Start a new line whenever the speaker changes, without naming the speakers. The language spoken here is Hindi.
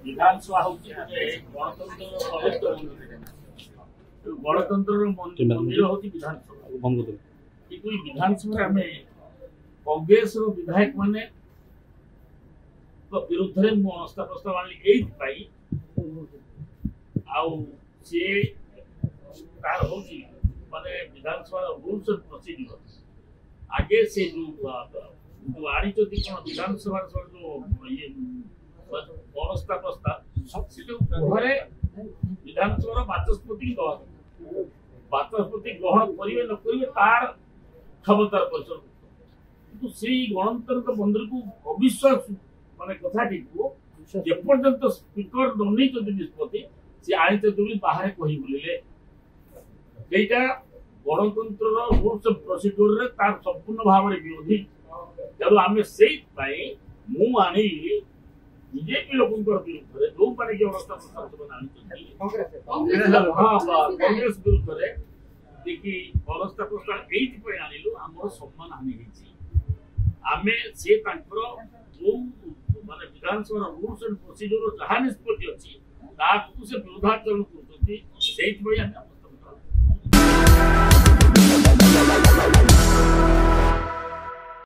विधानसभा हूँ गणतंत्र मंदिर हूँ विधानसभा कि विधानसभा आम कांग्रेस विधायक मान विरुद्ध में अनास्था प्रस्ताव आनी तार हूँ माने विधानसभा रूल्स एंड प्रोसीड्यूर आगे से जो आनी विधानसभा जो ये अनास्था प्रस्ताव से जो घरे विधानसभा बाचस्पति ग्रहण करेंगे न करेंगे तार क्षमतार परिचय किंतु से गणतंत्र मंदिर को अविश्वास माने कथाटी को जेपर्यंत स्पीकर नहीं निष्पत्ति से आनी बाहर कही बुलिले गणतंत्र रूल्स एंड प्रोसीड्यूर रे तार संपूर्ण भाव में विरोधी तेणु आम से मुझे बीजेपी लोक विरुद्ध में जो मैंने कि अवस्था प्रस्ताव कांग्रेस विरुद्ध में देखिए अवस्था प्रस्ताव ये आनिलु आम सम्मान हानि आम से जो माने विधानसभा रूल्स एंड प्रोसीड्यूर जहाँ निष्पत्ति अच्छी से विरोधाचरण कर